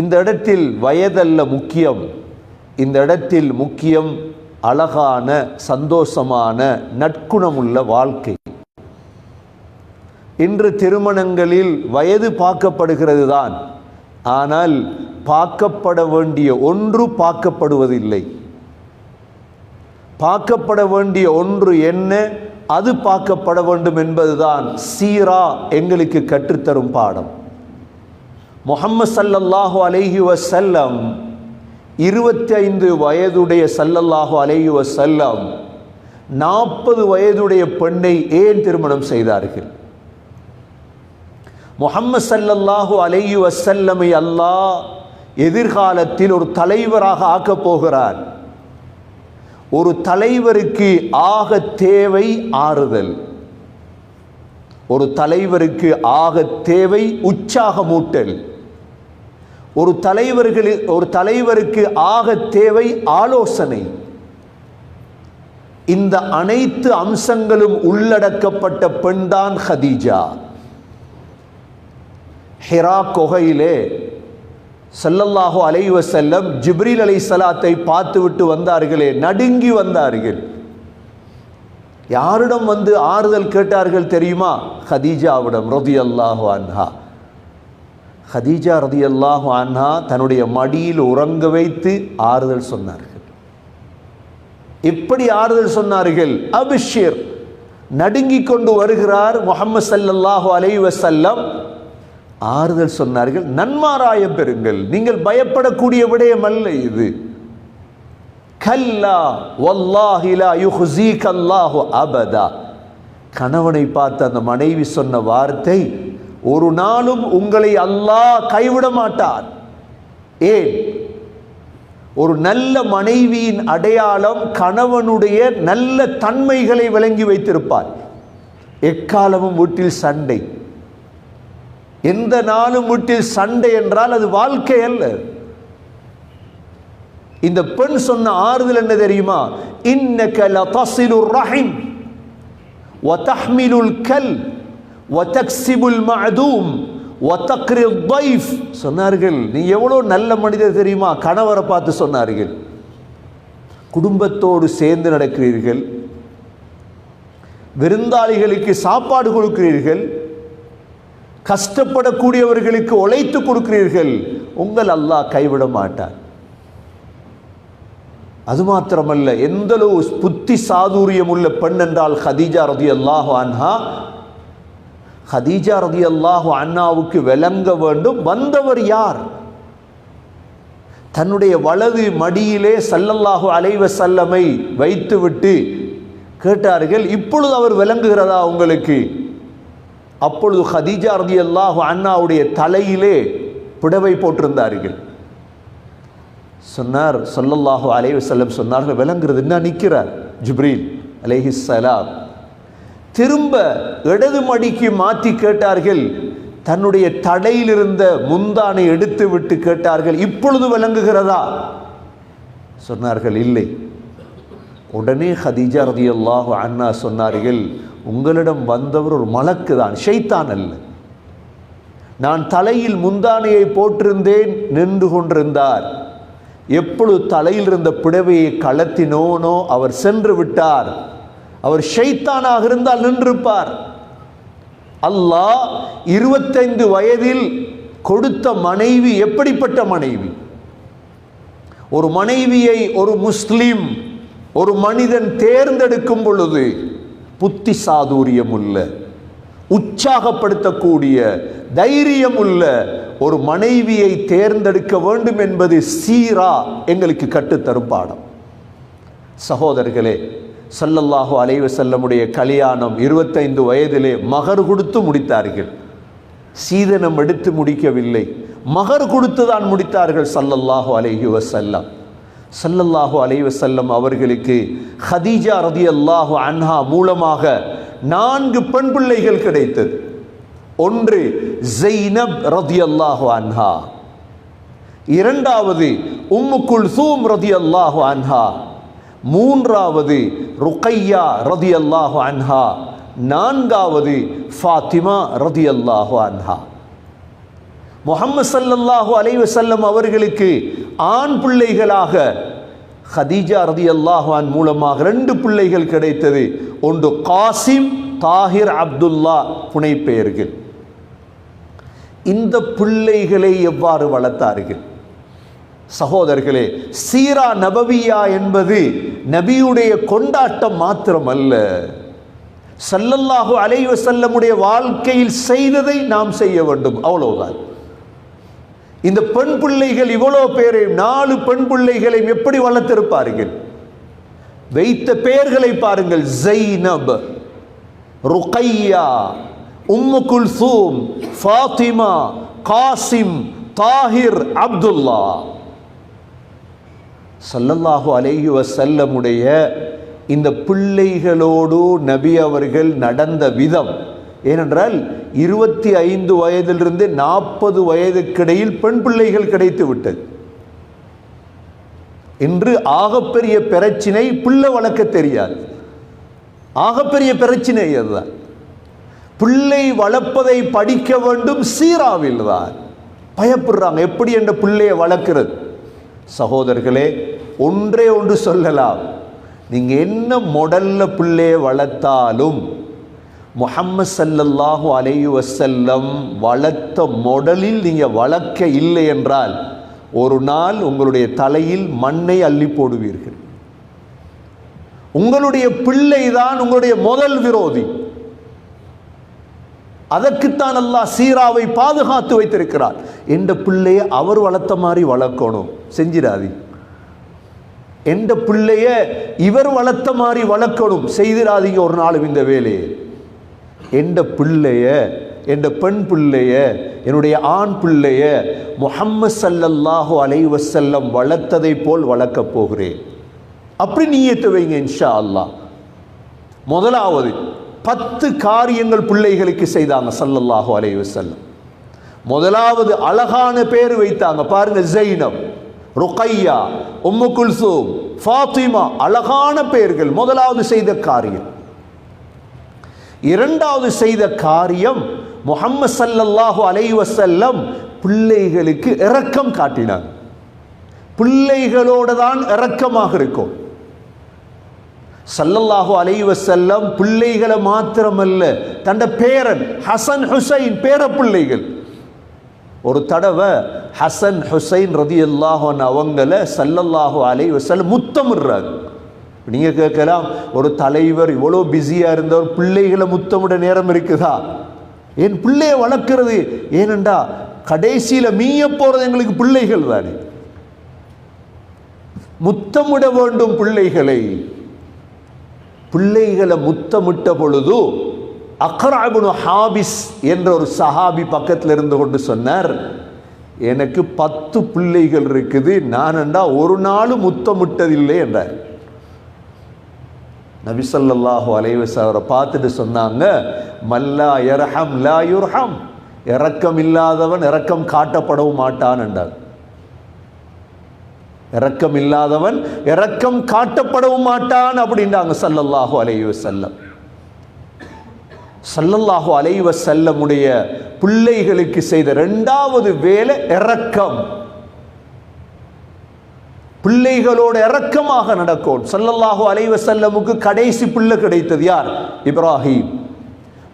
இந்த இடத்தில் வயதல்ல முக்கியம், இந்த இடத்தில் முக்கியம் அழகான சந்தோஷமான நற்குணமுள்ள வாழ்க்கை. இன்று திருமணங்களில் வயது பார்க்கப்படுகிறது தான், ஆனால் பார்க்கப்பட வேண்டிய ஒன்று பார்க்கப்படுவதில்லை. பார்க்கப்பட வேண்டிய ஒன்று என்ன, அது பார்க்கப்பட வேண்டும் என்பதுதான் சீரா எங்களுக்கு கற்றுத்தரும் பாடம். முஹம்மது ஸல்லல்லாஹு அலைஹி வஸல்லம் 25 வயதுடைய ஸல்லல்லாஹு அலைஹி வஸல்லம் 40 வயதுடைய பெண்ணை ஏன் திருமணம் செய்தார்கள்? முஹம்மது ஸல்லல்லாஹு அலைஹி வஸல்லமை அல்லாஹ் எதிர்காலத்தில் ஒரு தலைவராக ஆக்கப் போகிறார். ஒரு தலைவருக்கு ஆக தேவை ஆறுதல். ஒரு தலைவருக்கு ஆக தேவை உற்சாகமூட்டல். ஒரு தலைவருக்கு ஆக தேவை ஆலோசனை. இந்த அனைத்து அம்சங்களும் உள்ளடக்கப்பட்ட பெண்தான் ஹதீஜா. ஹிரா குகையிலே ஸல்லல்லாஹு அலைஹி வஸல்லம் ஜிப்ரீல் அலைஹிஸ்ஸலாத்தை பார்த்துவிட்டு வந்தார்களே, நடுங்கி வந்தார்கள். யாரிடம் வந்து ஆறுதல் கேட்டார்கள் தெரியுமா? ஹதீஜாவிடம் ரலியல்லாஹு அன்ஹா. ஹதீஜா ரலியல்லாஹு அன்ஹா தன்னுடைய மடியில் உறங்க வைத்து ஆறுதல் சொன்னார்கள். எப்படி ஆறுதல் சொன்னார்கள்? அபிஷிர், நடுங்கிக் கொண்டு வருகிறார் முஹம்மது ஸல்லல்லாஹு அலைஹி வஸல்லம். ஆறுதல் சொன்னார்கள், நன்மாராயம் பெறுங்கள், நீங்கள் பயப்படக்கூடிய விடயம் அல்ல இது. கல்லா வல்லாஹி லா யுஹ்ஸீக அல்லாஹு அபதா. கணவனை பார்த்து அந்த மனைவி சொன்ன வார்த்தை, ஒரு நாளும் உங்களை அல்லாஹ் கைவிட மாட்டார். ஏன்? ஒரு நல்ல மனைவியின் அடையாளம் கணவனுடைய நல்ல தன்மைகளை விளங்கி வைத்திருப்பார். எக்காலமும் வீட்டில் சண்டை, எந்த நாளும் வீட்டில் சண்டை என்றால் அது வாழ்க்கை அல்ல. இந்த பெண் சொன்ன ஆறுதல் என்ன தெரியுமா? இன்னக லதஸிலுர் ரஹிம் வதஹ்மிலுல் கல் வதக்ஸிபுல் மஅதூம் வதக்ரில் ضيف சொன்னார்கள். நீ எவ்வளவு நல்ல மனிதர் தெரியுமா? கணவரை பார்த்து சொன்னார்கள். குடும்பத்தோடு சேர்ந்து நடக்கிறீர்கள், விருந்தாளிகளுக்கு சாப்பாடு கொடுக்கிறீர்கள், கஷ்டப்படக்கூடியவர்களுக்கு உழைத்து கொடுக்கிறீர்கள். உங்கள் அல்லாஹ் கைவிட மாட்டார். அது மாத்திரமல்ல, எந்தளவு புத்தி சாதுரியம் உள்ள பெண் என்றால் ஹதீஜா ரலியல்லாஹு அன்ஹா. ஹதீஜா ரலியல்லாஹு அன்ஹாவுக்கு விளங்க வேண்டும் வந்தவர் யார். தன்னுடைய வலது மடியிலே ஸல்லல்லாஹு அலைஹி வஸல்லமை வைத்துவிட்டு கேட்டார்கள், இப்பொழுது அவர் விளங்குகிறதா உங்களுக்கு? அப்பொழுது ஹதீஜா ரலியல்லாஹு அன்ஹாவுடைய தலையிலே புடவை போட்டிருந்தார்கள். சொன்னார் ஸல்லல்லாஹு அலைஹி வஸல்லம் சொன்னார்கள், விளங்குறது என்ன? நிற்கிறார் ஜிப்ரீல் அலைஹிஸ்ஸலாம். திரும்ப இடது மடிக்கு மாற்றி கேட்டார்கள். தன்னுடைய தலையில் இருந்த முந்தானை எடுத்து விட்டு கேட்டார்கள், இப்பொழுது விளங்குகிறதா? சொன்னார்கள், இல்லை. உடனே ஹதீஜா ரலியல்லாஹு அன்ஹா சொன்னார்கள், உங்களிடம் வந்தவர் ஒரு மலக்கு தான், ஷைத்தான் அல்ல. நான் தலையில் முந்தானையை போட்டிருந்தேன், நின்று கொண்டிருந்தார். எப்பொழுது தலையில் இருந்த புடவையை கலத்தினோனோ அவர் சென்று விட்டார். அவர் ஷைத்தானாக இருந்தால் நின்றிருப்பார். அல்லாஹ் 25 வயதில் கொடுத்த மனைவி எப்படிப்பட்ட மனைவி? ஒரு மனைவியை ஒரு முஸ்லிம், ஒரு மனிதன் தேர்ந்தெடுக்கும் பொழுது புத்தி சாதுரியம் உள்ள, உற்சாகப்படுத்தக்கூடிய, தைரியம் உள்ள ஒரு மனைவியை தேர்ந்தெடுக்க வேண்டும் என்பது சீரா எங்களுக்கு கற்றுத்தரும் பாடம். சகோதரர்களே, ஸல்லல்லாஹு அலைஹி வஸல்லமுடைய கல்யாணம் 25 வயதிலே மகர் கொடுத்து முடித்தார்கள். சீதனம் எடுத்து முடிக்கவில்லை, மகர் கொடுத்து தான் முடித்தார்கள் ஸல்லல்லாஹு அலைஹி வஸல்லம். ஸல்லல்லாஹு அலைஹி வஸல்லம் அவர்களுக்கு ஹதீஜா ரலியல்லாஹு அன்ஹா மூலமாக 4 பெண் பிள்ளைகள் கிடைத்தது. ஒன்று ஸைனப் ரலியல்லாஹு அன்ஹா, இரண்டாவது உம்மு குல்சூம் ரலியல்லாஹு அன்ஹா, மூன்றாவது ருக்கையா ரலியல்லாஹு அன்ஹா, நான்காவது ஃபாத்திமா ரலியல்லாஹு அன்ஹா. முஹம்மது ஸல்லல்லாஹு அலைஹி வஸல்லம் அவர்களுக்கு ஆண் பிள்ளைகளாக ஹதீஜா ரலியல்லாஹு அன்ஹா மூலமாக 2 பிள்ளைகள் கிடைத்தது. ஒன்று காசிம், தாஹிர், அப்துல்லா புனைப்பெயர்கள். இந்த பிள்ளைகளை எவ்வாறு வளர்த்தார்கள்? சகோதரர்களே, சீரா நபவியா என்பது நபியுடைய கொண்டாட்டம் மாத்திரமல்ல, ஸல்லல்லாஹு அலைஹி வஸல்லமுடைய வாழ்க்கையில் செய்ததை நாம் செய்ய வேண்டும், அவ்வளவுதான். இந்த பெண் பிள்ளைகள் இவ்வளவு பேரை 4 பெண் பிள்ளைகளையும் எப்படி வளர்த்திருப்பார்கள்? வைத்த பெயர்களை பாருங்கள். ஸைனப், ருக்கையா, உம்மு குல்சூம், ஃபாத்திமா, காசிம், தாஹிர், அப்துல்லா. ஸல்லல்லாஹு அலைஹி வஸல்லமுடைய இந்த பிள்ளைகளோடு நபி அவர்கள் நடந்த விதம், ஏனென்றால் 25 வயதிலிருந்து 40 வயதுக்கிடையில் பெண் பிள்ளைகள் கிடைத்து விட்டது. இன்று ஆகப்பெரிய பிரச்சினை பிள்ளை வளர்க்க தெரியாது. ஆகப்பெரிய பிரச்சினை அதுதான். பிள்ளை வளர்ப்பதை படிக்க வேண்டும், சீராவில் தான் பயப்படுறாங்க. எப்படி என்ற பிள்ளையை வளர்க்கிறது? சகோதரர்களே, ஒன்றே ஒன்று சொல்லலாம், நீங்க என்ன மாடல்ல பிள்ளையை வளர்த்தாலும் முஹம்மது ஸல்லல்லாஹு அலைஹி வஸல்லம் வளர்த்த மாடலில் நீங்க வளர்க்க இல்லை என்றால் ஒரு நாள் உங்களுடைய தலையில் மண்ணை அள்ளி போடுவீர்கள். உங்களுடைய பிள்ளை தான் உங்களுடைய முதல் விரோதி. அதற்குத்தான் அல்லாஹ் சீராவை பாதுகாத்து வைத்திருக்கிறார். என்ற பிள்ளைய அவர் வளர்த்த மாதிரி வளர்க்கணும், செஞ்சிடாதி. என்ற பிள்ளைய இவர் வளர்த்த மாதிரி வளர்க்கணும், செய்திடாதீங்க ஒரு நாளும் இந்த வேலையை. என்ற பிள்ளைய, என்ற பெண் பிள்ளைய, என்னுடைய ஆண் பிள்ளைய முஹம்மது ஸல்லல்லாஹு அலைஹி வஸல்லம் வளர்த்ததை போல் வளர்க்க போகிறேன். அப்படி நீயத்து வைங்க இன்ஷா அல்லாஹ். முதலாவது 10 காரியங்கள் பிள்ளைகளுக்கு செய்தாங்க ஸல்லல்லாஹு அலைஹி வஸல்லம். முதலாவது அழகான பேர் வைத்தாங்க பாருங்க. ஸைனப், ருக்கையா, உம்மு குல்சூம், ஃபாத்திமா, அழகான பெயர்கள். முதலாவது செய்த காரியம். இரண்டாவது செய்த காரியம், முஹம்மது ஸல்லல்லாஹு அலைஹி வஸல்லம் பிள்ளைகளுக்கு இரக்கம் காட்டினார். பிள்ளைகளோடு தான் இரக்கமாக இருக்கும். ஸல்லல்லாஹு அலைஹி வஸல்லம் பிள்ளைகளை மாத்திரமல்ல, தன்ட பேரன் ஹசன் ஹுசைன் பேர பிள்ளைகள். ஒரு தடவை ஹசன் ஹுசைன் ரலியல்லாஹு அன்ஹு அவங்கள ஸல்லல்லாஹு அலைஹி வஸல்லம் முத்தமிடுறாங்க. நீங்க கேட்கலாம், ஒரு தலைவர் இவ்வளோ பிஸியா இருந்தவர் பிள்ளைகளை முத்தமிட நேரம் இருக்குதா? என் பிள்ளைய வளர்க்கிறது, ஏனெண்டா கடைசியில மீய போறது எங்களுக்கு பிள்ளைகள் தானே. முத்தமிட வேண்டும் பிள்ளைகளை. பிள்ளைகளை முத்தமிட்ட பொழுது அக்ரா இப்னு ஹாபிஸ் என்ற ஒரு சஹாபி பக்கத்தில் இருந்து கொண்டு சொன்னார், எனக்கு 10 பிள்ளைகள் இருக்குது, நானண்டா ஒரு நாளும் முத்தமிட்டதில்லை என்றார். நபி ஸல்லல்லாஹு அலைஹி வஸல்லம் பார்த்துட்டு சொன்னாங்க, மல்லா யர்ஹம் லா யுர்ஹம், இரக்கம் இல்லாதவன் இரக்கம் காட்டப்படவும் மாட்டான் என்றார். இரக்கம் இல்லாதவன் இரக்கம் காட்டப்படவும் மாட்டான் அப்படின்றாங்க ஸல்லல்லாஹு அலைஹி வஸல்லம். ஸல்லல்லாஹு அலைஹி வஸல்லமுடைய பிள்ளைகளுக்கு செய்த 2வது வேலை இரக்கம். பிள்ளைகளோடு இரக்கமாக நடக்கும். ஸல்லல்லாஹு அலைஹி வஸல்லமுக்கு கடைசி பிள்ளை கிடைத்தது யார்? இப்ராஹிம்.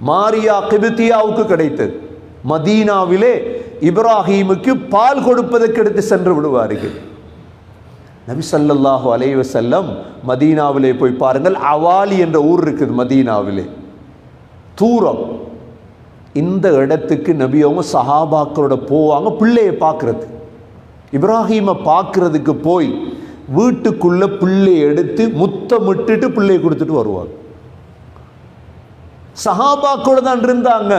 மாரியா கிப்தியாவுக்கு கிடைத்தது. மதீனாவிலே இப்ராஹிமுக்கு பால் கொடுப்பதற்கு எடுத்து சென்று விடுவார்கள். நபி ஸல்லல்லாஹு அலைஹி வஸல்லம் மதீனாவிலே போய் பாருங்கள், அவாலி என்ற ஊர் இருக்குது மதீனாவிலே, தூரம். இந்த இடத்துக்கு நபி அவங்க சஹாபாக்களோட போவாங்க பிள்ளையை பார்க்கறது. இப்ராஹிமை பார்க்கறதுக்கு போய் வீட்டுக்குள்ள பிள்ளையை எடுத்து முத்தமிட்டுட்டு பிள்ளையை கொடுத்துட்டு வருவாங்க. சஹாபாக்களோட தான் இருந்தாங்க,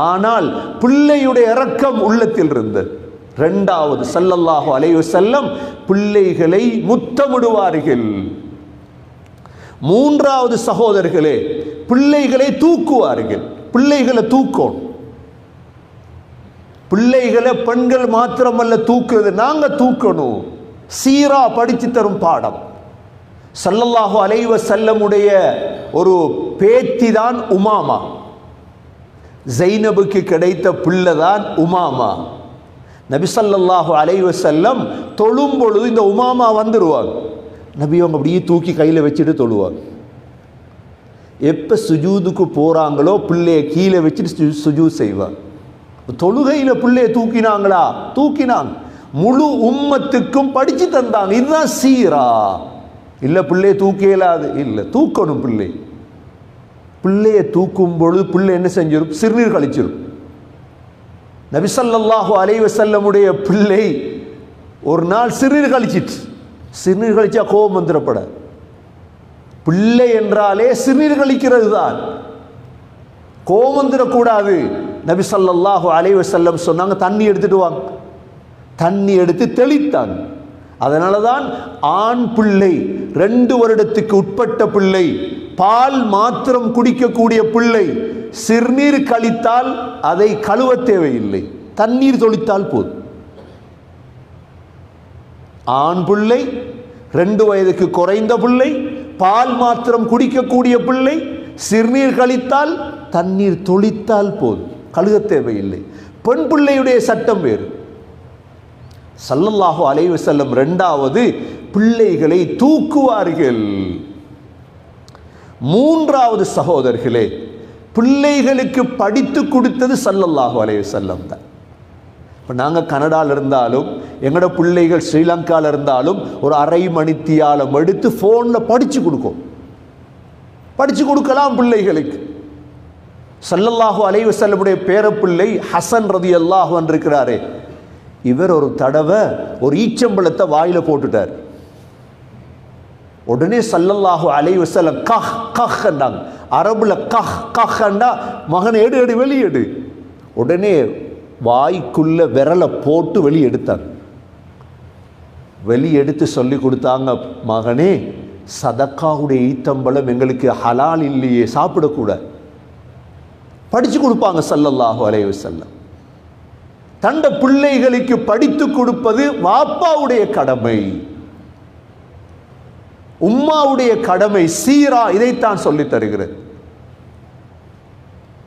ஆனால் பிள்ளையுடைய இரக்கம் உள்ளத்தில் இருந்தது. 2வது ஸல்லல்லாஹு அலைஹி வஸல்லம் பிள்ளைகளை முத்தமிடுவார்கள். 3வது சகோதரர்களே, பிள்ளைகளை தூக்குவார்கள். பிள்ளைகளை தூக்கும். பிள்ளைகளை பெண்கள் மாத்திரமல்ல தூக்குறது, நாங்க தூக்கணும். சீரா படித்து தரும் பாடம். ஸல்லல்லாஹு அலைஹி வஸல்லமுடைய ஒரு பேத்தி தான் உமாமா. ஸைனபுக்கு கிடைத்த பிள்ளை தான் உமாமா. நபி ஸல்லல்லாஹு அலைஹி வஸல்லம் தொழும் பொழுது இந்த உமாமா வந்துடுவாங்க. நபி அவங்க அப்படியே தூக்கி கையில் வச்சுட்டு தொழுவாங்க. எப்போ சுஜூதுக்கு போகிறாங்களோ பிள்ளைய கீழே வச்சுட்டு சுஜூத் செய்வாங்க. தொழுகையில் பிள்ளைய தூக்கினாங்களா? தூக்கினாங்க. முழு உம்மத்துக்கும் படித்து தந்தாங்க. இதுதான் சீரா. இல்லை பிள்ளைய தூக்க இயலாது, இல்லை தூக்கணும். பிள்ளைய தூக்கும் பொழுது பிள்ளை என்ன செஞ்சிடும்? சிறுநீர் கழிச்சிடும். நபி ஸல்லல்லாஹு அலைஹி வஸல்லமுடைய பிள்ளை ஒரு நாள் சிறுநீர் கழிச்சிட்டு, சிறுநீர் கழிச்சா கோபம் வந்துடப்பட. பிள்ளை என்றாலே சிறுநீர் கழிக்கிறது தான், கோபம் வந்துடக்கூடாது. நபி ஸல்லல்லாஹு அலைஹி வஸல்லம் சொன்னாங்க, தண்ணி எடுத்துட்டு வாங்க. தண்ணி எடுத்து தெளித்தாங்க. அதனால தான் ஆண் பிள்ளை, 2 வருடத்துக்கு உட்பட்ட பிள்ளை, பால் மாத்திரம் குடிக்கக்கூடிய பிள்ளை சிறுநீர் கழித்தால் அதை கழுவ தேவையில்லை, தண்ணீர் தொளித்தால் போதும். ஆண் பிள்ளை, 2 வயதுக்கு குறைந்த பிள்ளை, பால் மாத்திரம் குடிக்கக்கூடிய பிள்ளை சிறுநீர் கழித்தால் தண்ணீர் தொளித்தால் போதும், கழுவ தேவையில்லை. பெண் பிள்ளையுடைய சட்டம் வேறு. ஸல்லல்லாஹு அலைஹி வஸல்லம் 2வது பிள்ளைகளை தூக்குவார்கள். 3வது சகோதரர்களே, பிள்ளைகளுக்கு படித்து கொடுத்தது ஸல்லல்லாஹு அலைஹி வஸல்லம் தான். இப்போ நாங்கள் கனடாவில் இருந்தாலும் எங்களோட பிள்ளைகள் ஸ்ரீலங்காவில் இருந்தாலும் ஒரு அரை மணித்தியாலம் எடுத்து ஃபோனில் படித்து கொடுக்கும், படித்து கொடுக்கலாம் பிள்ளைகளுக்கு. ஸல்லல்லாஹு அலைஹி வஸல்லமுடைய பேரப்பிள்ளை ஹசன் ரலியல்லாஹு அன்ஹு இருக்கிறாரே, இவர் ஒரு தடவை ஒரு ஈச்சம்பழத்தை வாயில போட்டுட்டார். உடனே ஸல்லல்லாஹு அலைஹி வஸல்லம் கஹ் கஹ் என்றாங்க. அரபுல கஹ் கஹ் என்றா மகனை எடு எடு வெளியெடு. உடனே வாய்க்குள்ள விரலை போட்டு வெளியெடுத்தாங்க. வெளியெடுத்து சொல்லி கொடுத்தாங்க, மகனே சதக்காவுடைய ஈத்தம்பழம் எங்களுக்கு ஹலால் இல்லையே, சாப்பிடக்கூடாது. படிச்சு கொடுப்பாங்க ஸல்லல்லாஹு அலைஹி வஸல்லம். தண்ட பிள்ளைகளுக்கு படித்து கொடுப்பது வாப்பாவுடைய கடமை, உம்மாவுடைய கடமை. சீரா இதைத்தான் சொல்லித் தருகிறது.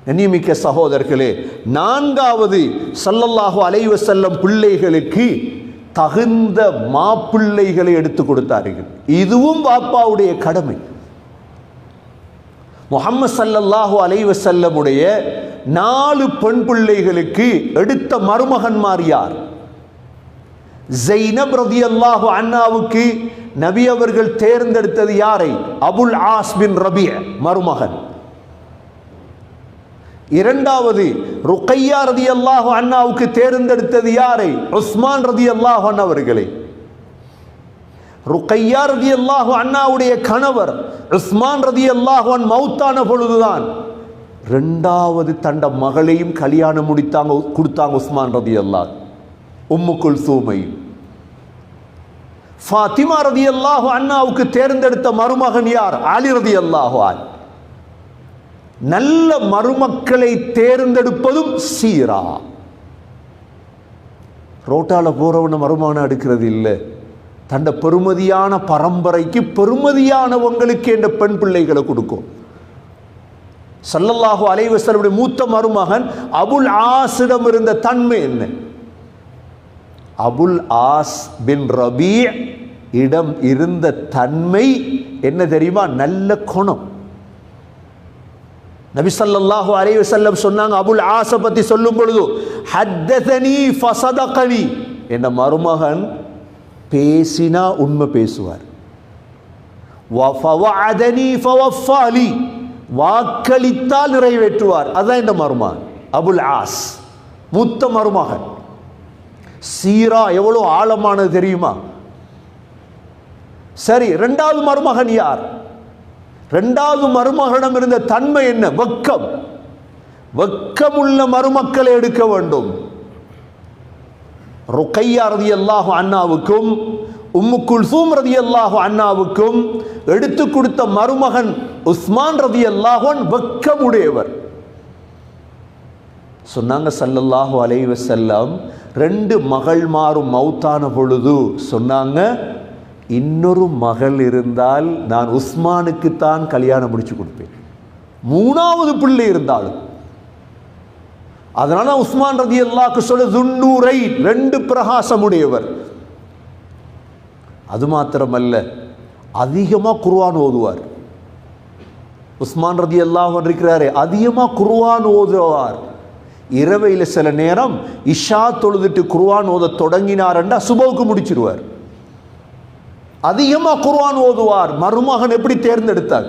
கண்ணியமிக்க சகோதரர்களே, 4வது ஸல்லல்லாஹு அலைஹி வஸல்லம் பிள்ளைகளுக்கு தகுந்த மாப்பிள்ளைகளை எடுத்து கொடுத்தார்கள். இதுவும் வாப்பாவுடைய கடமை. முஹம்மது ஸல்லல்லாஹு அலைஹி வஸல்லமுடைய 4 பெண் பிள்ளைகளுக்கு எடுத்த மருமகன்மார் யார்? ஸைனப் ரலியல்லாஹு அன்ஹாவுக்கு நபி அவர்கள் தேர்ந்தெடுத்தது யாரை? அபுல் ஆஸ் பின் ரபி மருமகன். 2வது ருக்கையா ரலியல்லாஹு அன்ஹாவுக்கு தேர்ந்தெடுத்தது யாரை? உஸ்மான் ரலியல்லாஹு அன்ஹு அவர்களை. ருக்கையா ரலியல்லாஹு அன்ஹாவுடைய கணவர் உஸ்மான் ரலியல்லாஹு அன்ஹு மௌத்தான பொழுதுதான் 2வது தண்ட மகளையும் கல்யாணம் முடித்தாங்க, கொடுத்தாங்க உஸ்மான் ரலியல்லாஹு. உம்மு குல்சூமை. ஃபாத்திமா ரலியல்லாஹு அன்ஹாவுக்கு தேர்ந்தெடுத்த மருமகன் யார்? அலி ரலியல்லாஹு அன்ஹு. நல்ல மருமக்களை தேர்ந்தெடுப்பதும் சீரா. ரோட்டால போறவன மருமகனை எடுக்கிறது இல்லை, தண்ட பெருமதியான பரம்பரைக்கு பெருமதியானவங்களுக்கு என்ற பெண் பிள்ளைகளை கொடுக்கும். ஸல்லல்லாஹு அலைஹி வஸல்லம் மூத்த மருமகன் அபுல் ஆஸிடம் இருந்த தன்மை என்ன? அபுல் ஆஸ் பின் ரபீ இடம் இருந்த தன்மை என்ன தெரியுமா? நல்ல குணம். நபி ஸல்லல்லாஹு அலைஹி வஸல்லம் சொன்னாங்க, அபுல் ஆஸை பத்தி சொல்லும் பொழுது, ஹத்தஸனி ஃபஸதகனி, என்ற மருமகன் பேசினா உண்மை பேசுவார். வஃவஅதனி ஃபவஃபாலி, வாக்களித்தால் நிறைவேற்றுவார். அதான் இந்த மருமகன் அபுல் ஆஸ், மூத்த மருமகன். சீரா எவ்வளவு ஆழமானது தெரியுமா? சரி, 2வது மருமகன் யார்? 2வது மருமகனிடம் இருந்த தன்மை என்ன? வெக்கம். வெக்கமுள்ள மருமக்களை எடுக்க வேண்டும். ருக்கையா ரலியல்லாஹு அன்ஹாவுக்கும் உம்மு குல்சூம் ரலியல்லாஹு அன்ஹாவுக்கும் எடுத்து கொடுத்த மருமகன் உஸ்மான் ரலியல்லாஹு அன்ஹு வெக்கமுடையவர். சொன்னாங்க ஸல்லல்லாஹு அலைஹி வஸல்லம், 2 மகள்மாரும் மௌத்தான பொழுது சொன்னாங்க, இன்னொரு மகள் இருந்தால் நான் உஸ்மானுக்குத்தான் கல்யாணம் முடிச்சு கொடுப்பேன். 3வது பிள்ளை இருந்தாலும் அதனால உஸ்மான் ரலியல்லாஹு சொல்ல துன்னூரை, 2 பிரகாசமுடையவர். அது மாத்திரமல்ல, அதிகமாக குர்ஆன் ஓதுவார். உஸ்மான் ரலியல்லாஹு இருக்கிறாரே, அதிகமாக குர்ஆன் ஓதுவார். இரவையில் சில நேரம் இஷா தொழுதுட்டு குர்ஆன் ஓத தொடங்கினார்ண்டா சுபவுக்கு முடிச்சிருவார். அதிகமாக குர்ஆன் ஓதுவார். மருமகன் எப்படி தேர்ந்தெடுத்தார்?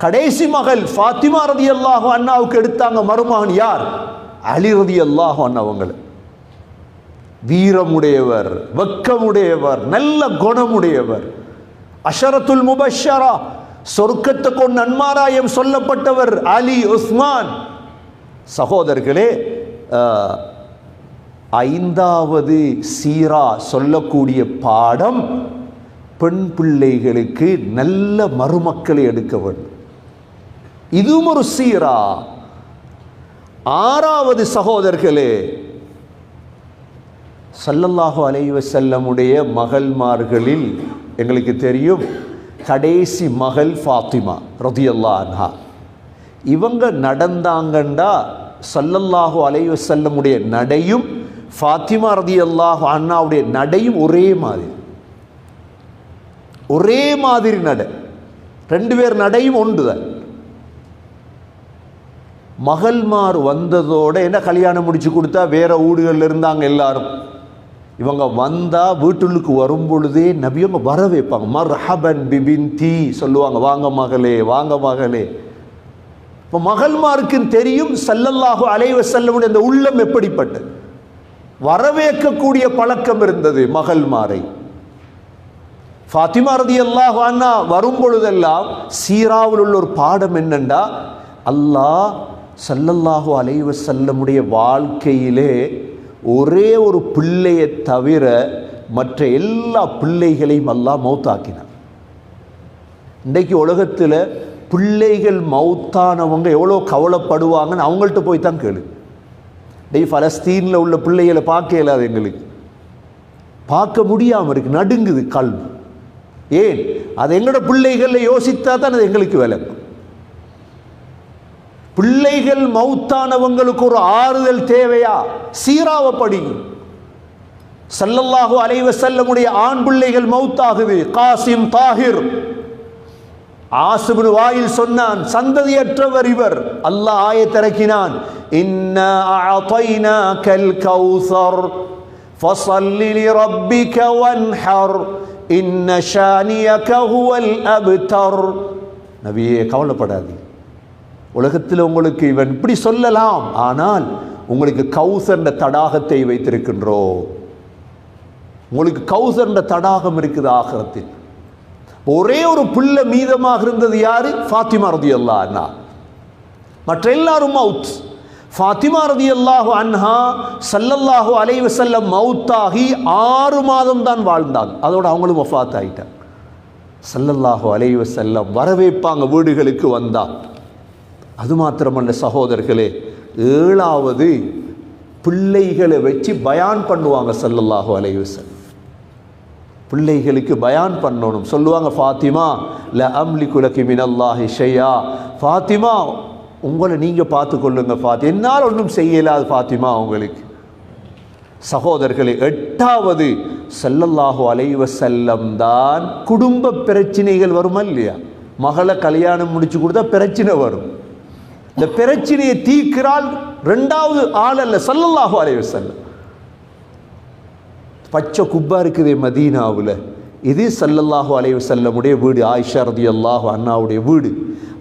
கடைசி மகள் ஃபாத்திமா ரலியல்லாஹு அன்ஹாவுக்கு எடுத்தாங்க மருமகன் யார்? அலி ரலியல்லாஹு அன்ஹு. அவங்களை வீரமுடையவர், வெக்கமுடையவர், நல்ல குணமுடையவர், அஷரத்துல் முபஷரா, சொர்க்கத்தை கொண்டு நன்மாராயம் சொல்லப்பட்டவர் அலி, உஸ்மான். சகோதரர்களே, 5வது சீரா சொல்லக்கூடிய பாடம் பெண் பிள்ளைகளுக்கு நல்ல மருமக்களை எடுக்க வேண்டும். இதுவும் ஒரு சீரா. 6வது சகோதரர்களே, ஸல்லல்லாஹு அலைஹி வஸல்லமுடைய மகள்மார்களில் எங்களுக்கு தெரியும் கடைசி மகள் ஃபாத்திமா ரலியல்லாஹு அன்ஹா. இவங்க நடந்தாங்கண்டா ஸல்லல்லாஹு அலைஹி வஸல்லமுடைய நடையும் ஃபாத்திமா ரலியல்லாஹு அன்ஹாவுடைய நடையும் ஒரே மாதிரி நடை. 2 பேர் நடையும் ஒன்றுதான். மகள்மார் வந்ததோட என்ன கல்யாணம் முடிச்சு கொடுத்தா வேற ஊடுகளில் இருந்தாங்க எல்லாரும். இவங்க வந்தா வீட்டுக்கு வரும் பொழுதே நபியவங்க வர வைப்பாங்க. மர்ஹபன் பிபின்தி சொல்லுவாங்க, வாங்க மகளே, வாங்க மகளே. இப்போ மகள்மாருக்கு தெரியும் ஸல்லல்லாஹு அலைஹி வஸல்லமுடைய அந்த உள்ளம் எப்படிப்பட்டது. வரவேற்கக்கூடிய பழக்கம் இருந்தது மகள்மாரை. ஃபாத்திமா ரலியல்லாஹு அன்ஹா வரும் பொழுதெல்லாம் சீராவில் உள்ள ஒரு பாடம் என்னண்டா, அல்லாஹ் ஸல்லல்லாஹு அலைஹி வஸல்லமுடைய வாழ்க்கையிலே ஒரே ஒரு பிள்ளையை தவிர மற்ற எல்லா பிள்ளைகளையும் அல்லாஹ் மௌத்தாக்கினான். இன்றைக்கு உலகத்தில் பிள்ளைகள் மௌத்தானவங்க எவ்வளோ கவலைப்படுவாங்கன்னு அவங்கள்ட்ட போய் தான் கேளு. பலஸ்தீனில் உள்ள பிள்ளைகளை பார்க்க இயலாது, எங்களுக்கு பார்க்க முடியாமல் இருக்கு, நடுங்குது கல்வி. ஏன்? அது எங்களோட பிள்ளைகளில் யோசித்தா தான் அது எங்களுக்கு விளக்கும். பிள்ளைகள் மௌத்தானவங்களுக்கு ஒரு ஆறுதல் தேவையா? சீராவை படிங்க. ஸல்லல்லாஹு அலைஹி வஸல்லமுடைய ஆண் பிள்ளைகள் மௌத்தாகுது. காசிம், தாஹிர். ஆசிபு வாயில் சொன்னான், சந்ததியற்றவர் இவர். அல்லாஹ் ஆயத் இறக்கினான், இன்னா அஅதைனாகல் கௌஸர் ஃபஸல்லி லிரப்பிக வன்ஹர் இன்ன ஷானியக ஹுவல் அப்தர். நபியே, கவலைப்படாதீங்க. உலகத்தில் உங்களுக்கு இவன் இப்படி சொல்லலாம், ஆனால் உங்களுக்கு கௌசர் தடாகத்தை வைத்திருக்கின்றோம். உங்களுக்கு கௌசர் தடாகம் இருக்குது ஆகிரத்தில். ஒரே ஒரு பிள்ளை மீதமாக இருந்தது யாரு? ஃபாத்திமா ரலியல்லாஹு அன்ஹா. மற்ற எல்லாரும் மவுத். ஃபாத்திமா ரலியல்லாஹு அன்ஹா ஸல்லல்லாஹு அலைஹி வஸல்லம் மவுத்தாகி 6 மாதம் தான் வாழ்ந்தாங்க. அதோட அவங்களும் வஃபாத் ஆயிட்டாங்க. ஸல்லல்லாஹு அலைஹி வஸல்லம் வரவேற்பாங்க வீடுகளுக்கு வந்தா. அது மாத்திரமல்ல சகோதரர்களே, 7வது பிள்ளைகளை வச்சு பயான் பண்ணுவாங்க ஸல்லல்லாஹு அலைஹி வஸல்லம். பிள்ளைகளுக்கு பயான் பண்ணணும். சொல்லுவாங்க, ஃபாத்திமா ல அம்லிகு லகி மினல்லாஹி ஷையா. ஃபாத்திமா, உங்களை நீங்கள் பார்த்துக்கொள்ளுங்க ஃபாத்தி, என்னால் ஒன்றும் செய்யலாது ஃபாத்திமா உங்களுக்கு. சகோதரர்களே, 8வது ஸல்லல்லாஹு அலைஹி வஸல்லம் தான் குடும்ப பிரச்சனைகள் வருமா இல்லையா? மகளை கல்யாணம் முடிச்சு கொடுத்தா பிரச்சனை வரும். இந்த பிரச்சனையை தீர்க்கிறாள் 2வது ஆள் அல்ல, ஸல்லல்லாஹு அலைஹி வஸல்லம். பச்சை குப்பா இருக்குது மதீனாவில், இது ஸல்லல்லாஹு அலைஹி வஸல்லமுடைய வீடு, ஆயிஷா ரலியல்லாஹு அன்ஹாவுடைய வீடு.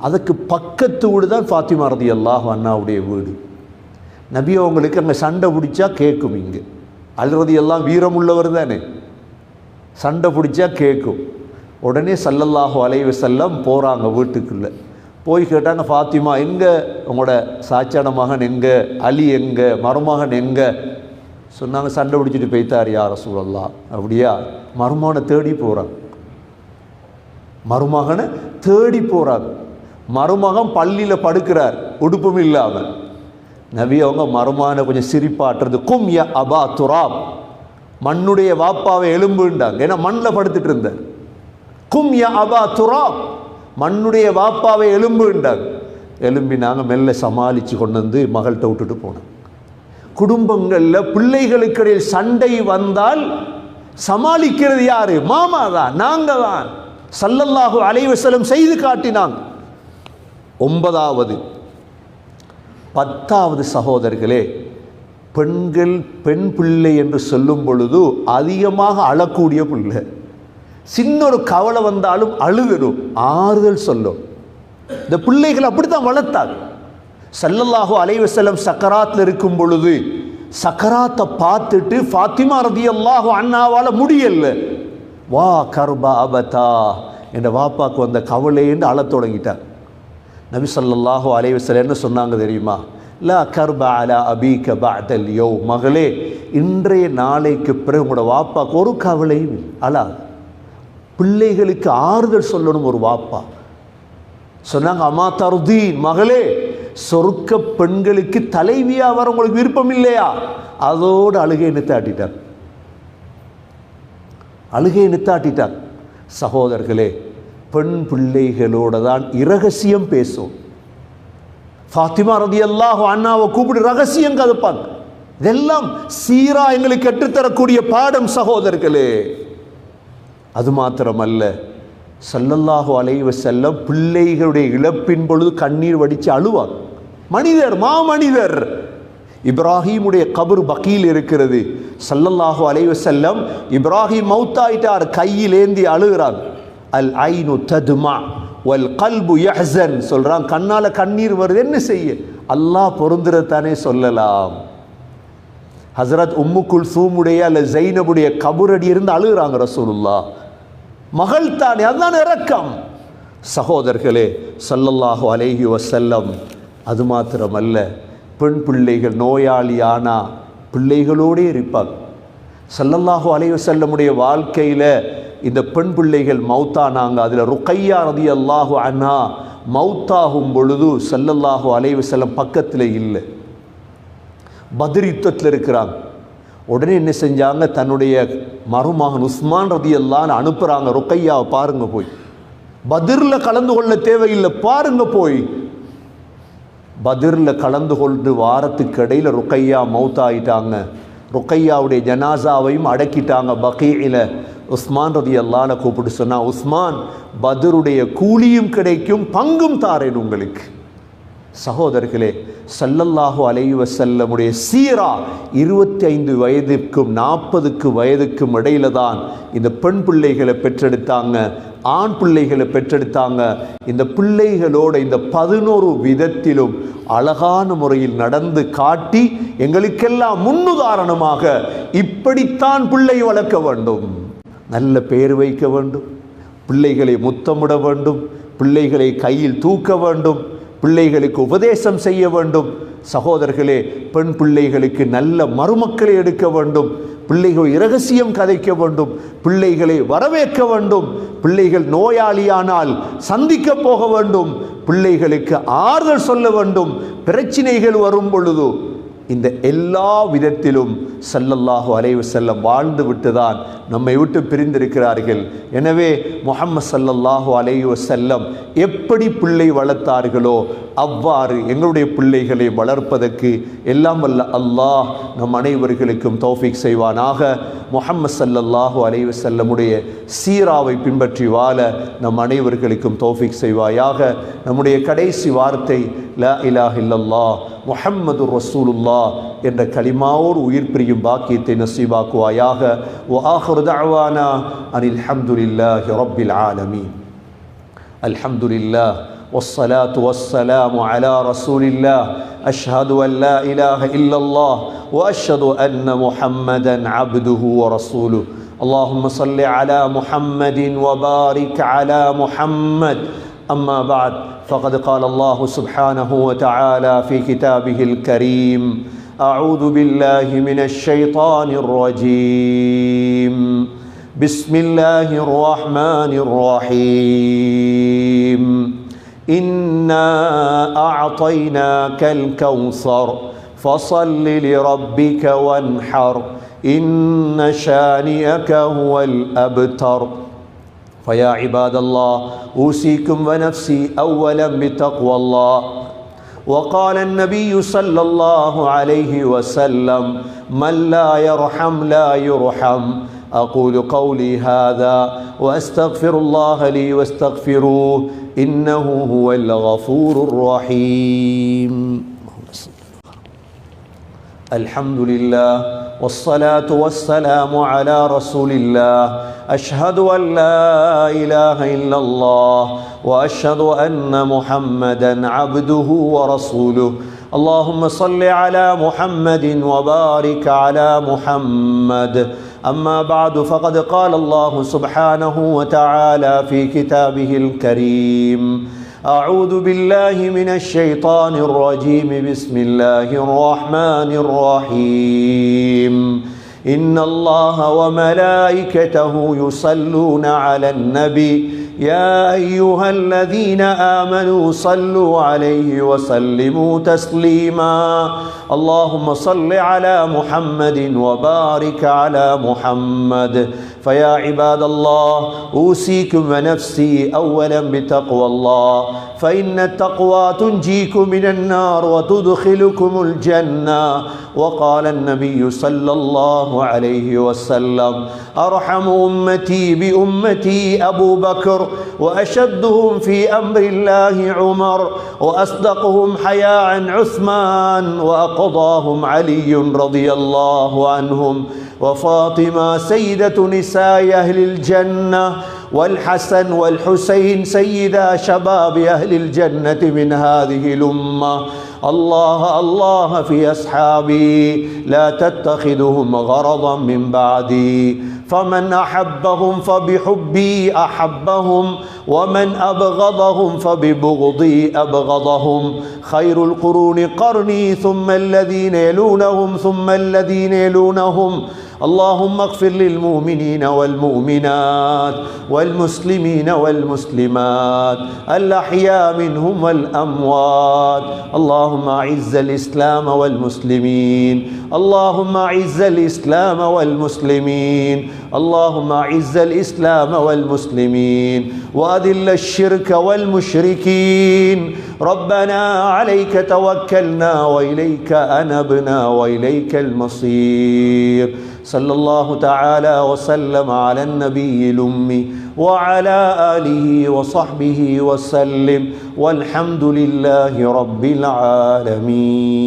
அதுக்கு பக்கத்து வீடு தான் ஃபாத்திமா ரலியல்லாஹு அன்ஹாவுடைய வீடு. நபி அவங்களுக்கு அங்கே சண்டை பிடிச்சா கேட்கும். இங்கே அலி ரலியல்லாஹு வீரமுள்ளவர் தானே, சண்டை பிடிச்சா கேட்கும். உடனே ஸல்லல்லாஹு அலைஹி வஸல்லம் போகிறாங்க வீட்டுக்குள்ளே. போய் கேட்டாங்க, ஃபாத்திமா எங்கே, உங்களோட சாச்சான மகன் எங்கே, அலி எங்கே, மருமகன் எங்கே? சொன்னாங்க, சண்டை பிடிச்சிட்டு போய்த்தார் யா ரசூலல்லாஹ். அப்படியா? மருமகனை தேடி போகிறாங்க. மருமகனை தேடி போகிறாங்க. மருமகன் பள்ளியில் படுக்கிறார், உடுப்பும் இல்லாமல். நபி அவங்க மருமகனை கொஞ்சம் சிரிப்பாட்டுறது, கும் யா அபா துராப், மண்ணுடைய வாப்பாவை எலும்புண்டாங்க. ஏன்னா மண்ணில் படுத்துட்டு இருந்தார். கும் யா அபா துராப், மண்ணுடைய வாப்பாவை எலும்புண்டாங்க. எலும்பி நாங்கள் மெல்ல சமாளித்து கொண்டு வந்து மகள்கிட்ட விட்டுட்டு போனோம். குடும்பங்களில் பிள்ளைகளுக்கிடையில் சண்டை வந்தால் சமாளிக்கிறது யாரு? மாமா தான், நாங்கள் தான். ஸல்லல்லாஹு அலைஹி வஸல்லம் செய்து காட்டினாங்க. 9வது 10வது சகோதரர்களே, பெண்கள் பெண் பிள்ளை என்று சொல்லும் பொழுது அதிகமாக அழக்கூடிய பிள்ளை. சின்ன ஒரு கவலை வந்தாலும் அழுகணும், ஆறுதல் சொல்லும். இந்த பிள்ளைகள் அப்படித்தான் வளர்த்தாங்க. ஸல்லல்லாஹு அலைஹி வஸல்லம் சக்கராத்தில் இருக்கும் பொழுது சக்கராத்தை பார்த்துட்டு ஃபாத்திமா ரலியல்லாஹு அன்ஹாவால முடியல. வா கர்பா அபதா, என்ற வாப்பாக்கு வந்த கவலை என்று அழத் தொடங்கிட்டார். நபி ஸல்லல்லாஹு அலைஹி வஸல்லம் என்ன சொன்னாங்க தெரியுமா? லா கர்பா அலா அபீக பஅதல் யௌம், மகளே இன்றைய நாளைக்கு பிறகு உங்களோட வாப்பாக்கு ஒரு கவலையும் அழாது. பிள்ளைகளுக்கு ஆறுதல் சொல்லணும் ஒரு வாப்பா. சொன்னாங்க அம்மா தருதீன், மகளே சொர்க்க பெண்களுக்கு தலைவியா வர உங்களுக்கு விருப்பம் இல்லையா? அதோடு அழுகை நிறுத்தாட்டிட்டார், அழுகை நிறுத்தாட்டிட்டார். சகோதரர்களே, பெண் பிள்ளைகளோட தான் இரகசியம் பேசும். ஃபாத்திமா ரலியல்லாஹு அன்ஹாவை கூப்பிட்டு ரகசியம் கதப்பாங்க. இதெல்லாம் சீரா எங்களுக்கு கற்றுத்தரக்கூடிய பாடம் சகோதரர்களே. அது மாத்திரமல்ல, ஸல்லல்லாஹு அலைஹி வஸல்லம் பிள்ளைகளுடைய இழப்பின் பொழுது கண்ணீர் வடித்து அழுவார். மனிதர், மாமனிதர். இப்ராஹீமுடைய கபர் பக்கீல் இருக்கிறது. ஸல்லல்லாஹு அலைஹி வஸல்லம் இப்ராஹீம் மௌத்தாயிட்டார், கையில் ஏந்தி அழுகிறார். அல் ஐனு ததுமா வல் கல்பு யஹ்ஸன் சொல்றான், கண்ணால கண்ணீர் வருது, என்ன செய்ய? அல்லாஹ் பொருந்துறதானே சொல்லலாம். ஹஸரத் உம்மு குல்சூமுடைய அல்ல ஜைனபுடைய கபரடி இருந்து அழுகிறாங்க ரசூலுல்லாஹ். மகள் தானே, அதுதான் இரக்கம். சகோதரர்களே, ஸல்லல்லாஹு அலைஹி வஸல்லம் அது மாத்திரமல்ல, பெண் பிள்ளைகள் நோயாளியானா பிள்ளைகளோடே இருப்பாங்க. ஸல்லல்லாஹு அலைஹி வஸல்லமுடைய வாழ்க்கையில் இந்த பெண் பிள்ளைகள் மௌத்தானாங்க. அதில் ருக்கையா ரலியல்லாஹு அன்ஹா மௌத்தாகும் பொழுது ஸல்லல்லாஹு அலைஹி வஸல்லம் பக்கத்தில் இல்லை, பத்ர் யுத்தத்தில் இருக்கிறாங்க. உடனே என்ன செஞ்சாங்க? தன்னுடைய மருமகன் உஸ்மான் ரலியல்லாஹு அனுப்புகிறாங்க, ருக்கையாவை பாருங்க போய், பத்ரில் கலந்து கொள்ள தேவையில்லை, பாருங்க போய். பத்ரில் கலந்து கொண்டு வாரத்துக்கு இடையில் ருக்கையா மௌத்தாயிட்டாங்க. ருக்கையாவுடைய ஜனாசாவையும் அடக்கிட்டாங்க பகீஇல். உஸ்மான் ரலியல்லாஹு கூப்பிட்டு சொன்னா, உஸ்மான் பத்ருடைய கூலியும் கிடைக்கும், பங்கும் தாரேன் உங்களுக்கு. சகோதரர்களே, ஸல்லல்லாஹு அலைஹி வஸல்லமுடைய சீரா 25 வயதுக்கும் 40 வயதுக்கும் இடையில தான் இந்த பெண் பிள்ளைகளை பெற்றெடுத்தாங்க, ஆண் பிள்ளைகளை பெற்றெடுத்தாங்க. இந்த பிள்ளைகளோட இந்த 11 விதத்திலும் அழகான முறையில் நடந்து காட்டி எங்களுக்கெல்லாம் முன்னுதாரணமாக இப்படித்தான் பிள்ளை வளர்க்க வேண்டும், நல்ல பெயர் வைக்க வேண்டும், பிள்ளைகளை முத்தமிட வேண்டும், பிள்ளைகளை கையில் தூக்க வேண்டும், பிள்ளைகளுக்கு உபதேசம் செய்ய வேண்டும். சகோதரர்களே, பெண் பிள்ளைகளுக்கு நல்ல மருமக்களை எடுக்க வேண்டும், பிள்ளைகள் இரகசியம் கதைக்க வேண்டும், பிள்ளைகளை வரவேற்க வேண்டும், பிள்ளைகள் நோயாளியானால் சந்திக்க போக வேண்டும், பிள்ளைகளுக்கு ஆறுதல் சொல்ல வேண்டும், பிரச்சனைகள் வரும் பொழுது. இந்த எல்லா விதத்திலும் ஸல்லல்லாஹு அலைஹி வஸல்லம் வாழ்ந்து விட்டுதான் நம்மை விட்டு பிரிந்திருக்கிறார்கள். எனவே முஹம்மது ஸல்லல்லாஹு அலைஹி வஸல்லம் எப்படி பிள்ளை வளர்த்தார்களோ அவ்வாறு எங்களுடைய பிள்ளைகளை வளர்ப்பதற்கு எல்லாம் வல்ல அல்லாஹ் நம் அனைவர்களுக்கும் தௌஃபீக் செய்வானாக. முஹம்மது ஸல்லல்லாஹு அலைஹி வஸல்லமுடைய சீராவை பின்பற்றி வாழ நம் அனைவர்களுக்கும் தௌஃபீக் செய்வாயாக. நம்முடைய கடைசி வார்த்தை லா இலாஹ இல்லல்லாஹ் முஹம்மதுர் ரசூலுல்லாஹ் என்ற கலிமாவோடு உயிர் பிரியும் பாக்கியத்தை நசீபாக்குவாயாக. வ ஆகிரு தஅவானா அனில் ஹம்துலில்லாஹி ரப்பில் ஆலமீன். அல்ஹம்துலில்லாஹ் والصلاة والسلام على رسول الله. أشهد أن لا إله إلا الله وأشهد أن محمدا عبده ورسوله. اللهم صل على محمد وبارك على محمد. أما بعد، فقد قال الله سبحانه وتعالى في كتابه الكريم: أعوذ بالله من الشيطان الرجيم. بسم الله الرحمن الرحيم. إنا أعطيناك الكوثر فصل لربك وانحر إن شانئك هو الأبتر. فيا عباد الله، أوصيكم ونفسي أولا بتقوى الله. وقال النبي صلى الله عليه وسلم من لا يرحم لا يرحم. أقول قولي هذا وأستغفر الله لي واستغفروه إنه هو الغفور الرحيم. الحمد لله والصلاة والسلام على رسول الله. أشهد أن لا إله إلا الله وأشهد أن محمدا عبده ورسوله. اللهم صل على محمد وبارك على محمد. أما بعد فقد قال الله سبحانه وتعالى في كتابه الكريم: أعوذ بالله من الشيطان الرجيم. بسم الله الرحمن الرحيم. إن الله وملائكته يصلون على النبي يا أيها الذين آمنوا صلوا عليه وسلموا تسليما. اللهم صل على محمد وبارك على محمد. فيا عباد الله، أوصيكم ونفسي أولا بتقوى الله، فإن التقوى تنجيكم من النار وتدخلكم الجنة. وقال النبي صلى الله عليه وسلم: أرحم أمتي بأمتي أبو بكر، وأشدهم في أمر الله عمر، وأصدقهم حياء عثمان، وأقضاهم علي رضي الله عنهم، وفاطمة سيدة نساء أهل الجنة، والحسن والحسين سيدا شباب أهل الجنة من هذه الأمة. الله الله في أصحابي، لا تتخذهم غرضا من بعدي، فمن أحبهم فبحبي أحبهم، ومن أبغضهم فببغضي أبغضهم. خير القرون قرني، ثم الذين يلونهم ثم الذين يلونهم. اللهم اغفر للمؤمنين والمؤمنات والمسلمين والمسلمات الأحياء منهم والأموات. اللهم أعز الإسلام والمسلمين، اللهم أعز الإسلام والمسلمين، اللهم أعز الإسلام والمسلمين، وأذل الشرك والمشركين. ربنا عليك توكلنا وإليك أنبنا وإليك المصير. صلى الله تعالى وسلم على النبي الأمي وعلى آله وصحبه وسلم، والحمد لله رب العالمين.